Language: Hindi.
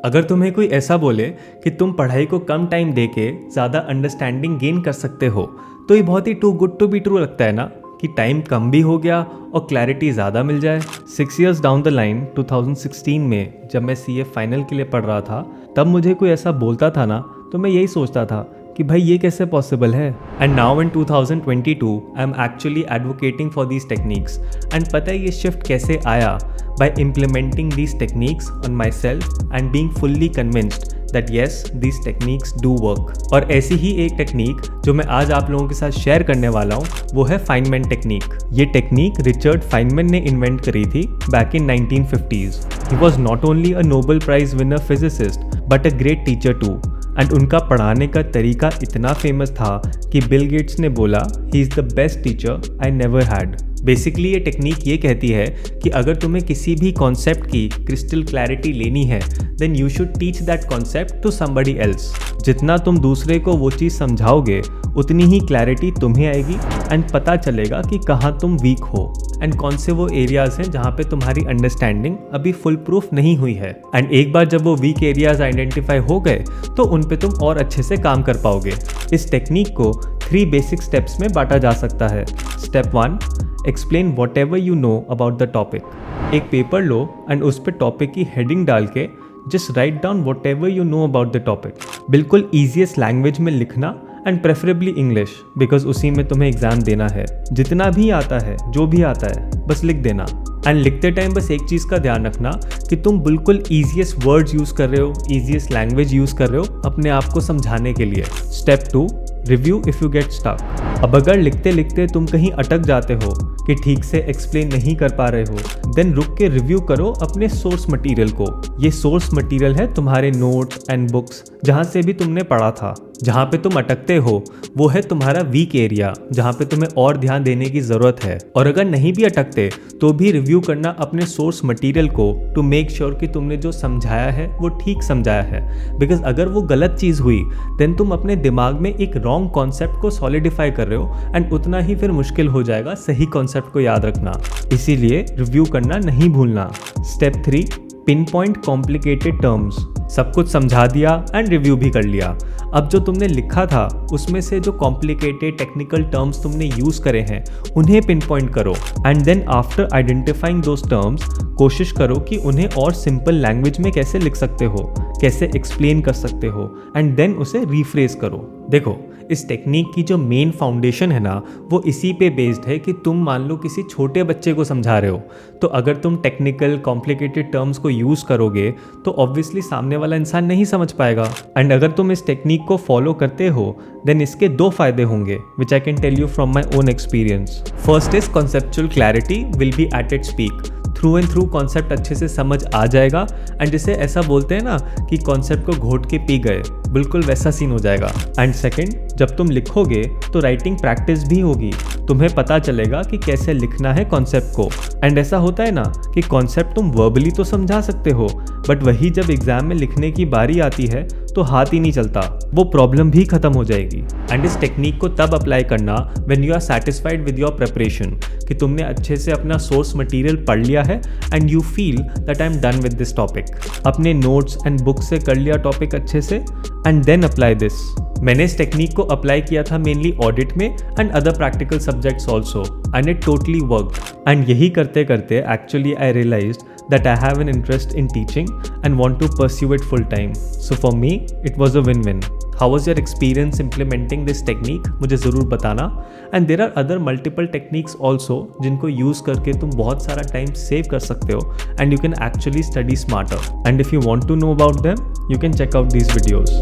अगर तुम्हें कोई ऐसा बोले कि तुम पढ़ाई को कम टाइम देके ज़्यादा अंडरस्टैंडिंग गेन कर सकते हो, तो ये बहुत ही too good to be true लगता है ना, कि टाइम कम भी हो गया और क्लैरिटी ज़्यादा मिल जाए। 6 years डाउन द लाइन 2016 में जब मैं CA फाइनल के लिए पढ़ रहा था, तब मुझे कोई ऐसा बोलता था ना, तो मैं यही सोचता था कि भाई ये कैसे पॉसिबल है। And now in 2022 I am actually advocating for these techniques. And पता है ये शिफ्ट कैसे आया? by implementing these techniques on myself and being fully convinced that yes, these techniques do work। और ऐसी ही एक टेक्निक जो मैं आज आप लोगों के साथ शेयर करने वाला हूँ, वो है फाइनमैन टेक्निक। ये टेक्निक रिचर्ड फाइनमैन ने इन्वेंट करी थी back in 1950s। He was not only a Nobel prize winner physicist but a great teacher too. And उनका पढ़ाने का तरीका इतना फेमस था कि बिल गेट्स ने बोला he is the best teacher I never had. Basically ये टेक्निक ये कहती है कि अगर तुम्हें किसी भी कॉन्सेप्ट की क्रिस्टल क्लैरिटी लेनी है, then you should teach that concept to somebody else. जितना तुम दूसरे को वो चीज़ समझाओगे, उतनी ही क्लैरिटी तुम्हें आएगी एंड पता चलेगा कि कहाँ तुम वीक हो एंड कौन से वो एरियाज़ हैं जहाँ पे तुम्हारी अंडरस्टैंडिंग अभी फुल प्रूफ नहीं हुई है। एंड एक बार जब वो वीक एरियाज आइडेंटिफाई हो गए, तो उन पे तुम और अच्छे से काम कर पाओगे। इस टेक्निक को 3 बेसिक स्टेप्स में बांटा जा सकता है। Step 1, explain what ever you know about the topic. एक पेपर लो एंड उस पर टॉपिक की हेडिंग डाल के just write down what ever you know about the topic. बिल्कुल ईजीएस्ट लैंग्वेज में लिखना एंड प्रेफरेबली इंग्लिश, बिकॉज उसी में तुम्हें एग्जाम देना है। जितना भी आता है, जो भी आता है, बस लिख देना। एंड लिखते टाइम बस एक चीज़ का ध्यान रखना कि तुम बिल्कुल ईजीएस्ट वर्ड्स यूज़ कर रहे हो, ईजीएस्ट लैंग्वेज यूज़ कर रहे हो अपने आप को समझाने के लिए। Step 2, review if you get stuck. अब अगर लिखते लिखते तुम कहीं अटक जाते हो कि ठीक से एक्सप्लेन नहीं कर पा रहे हो, देन रुक के रिव्यू करो अपने सोर्स मटेरियल को। ये सोर्स मटेरियल है तुम्हारे नोट्स एंड बुक्स, जहाँ से भी तुमने पढ़ा था। जहाँ पे तुम अटकते हो वो है तुम्हारा वीक एरिया, जहाँ पे तुम्हें और ध्यान देने की ज़रूरत है। और अगर नहीं भी अटकते तो भी रिव्यू करना अपने सोर्स मटेरियल को, टू मेक श्योर कि तुमने जो समझाया है वो ठीक समझाया है। बिकॉज अगर वो गलत चीज़ हुई, देन तुम अपने दिमाग में एक रॉन्ग कॉन्सेप्ट को सॉलिडिफाई कर रहे हो एंड उतना ही फिर मुश्किल हो जाएगा सही कॉन्सेप्ट को याद रखना। इसीलिए रिव्यू करना नहीं भूलना। Step 3, pin point complicated terms. सब कुछ समझा दिया एंड रिव्यू भी कर लिया। अब जो तुमने लिखा था उसमें से जो कॉम्प्लिकेटेड टेक्निकल टर्म्स तुमने यूज़ करे हैं, उन्हें पिन पॉइंट करो। And then after identifying those terms, कोशिश करो कि उन्हें और सिंपल लैंग्वेज में कैसे लिख सकते हो, कैसे एक्सप्लेन कर सकते हो, एंड देन उसे रीफ्रेज करो। देखो, इस टेक्निक की जो मेन फाउंडेशन है ना, वो इसी पे बेस्ड है कि तुम मान लो किसी छोटे बच्चे को समझा रहे हो, तो अगर तुम टेक्निकल कॉम्प्लिकेटेड टर्म्स को यूज़ करोगे तो ऑब्वियसली सामने वाला इंसान नहीं समझ पाएगा। एंड अगर तुम इस टेक्निक को फॉलो करते हो, देन इसके 2 फायदे होंगे, which I can tell you from my own experience. First is conceptual clarity will be at its peak. Through and through concept अच्छे से समझ आ जाएगा एंड जिसे ऐसा बोलते हैं ना कि कॉन्सेप्ट को घोट के पी गए, बिल्कुल वैसा सीन हो जाएगा। एंड सेकंड, जब तुम लिखोगे तो राइटिंग प्रैक्टिस भी होगी, तुम्हें पता चलेगा कि कैसे लिखना है कॉन्सेप्ट को। एंड ऐसा होता है ना कि कॉन्सेप्ट तुम वर्बली तो समझा सकते हो, बट वही जब एग्जाम में लिखने की बारी आती है तो हाथ ही नहीं चलता, वो प्रॉब्लम भी खत्म हो जाएगी। एंड इस टेक्निक को तब अप्लाई करना when you are satisfied with your preparation, कि तुमने अच्छे से अपना सोर्स मटेरियल पढ़ लिया है and you feel that I am done with this topic. अपने नोट्स एंड बुक से कर लिया टॉपिक अच्छे से एंड देन अप्लाई दिस। मैंने इस टेक्निक को अप्लाई किया था मेनली ऑडिट में and other practical subjects also, and it totally worked. And यही करते करते actually I realised that I have an interest in teaching and want to pursue it full time. So for me, it was a win-win. How was your experience implementing this technique? मुझे ज़रूर बताना। And there are other multiple techniques also जिनको use करके तुम बहुत सारा time save कर सकते हो and you can actually study smarter. And if you want to know about them, you can check out these videos.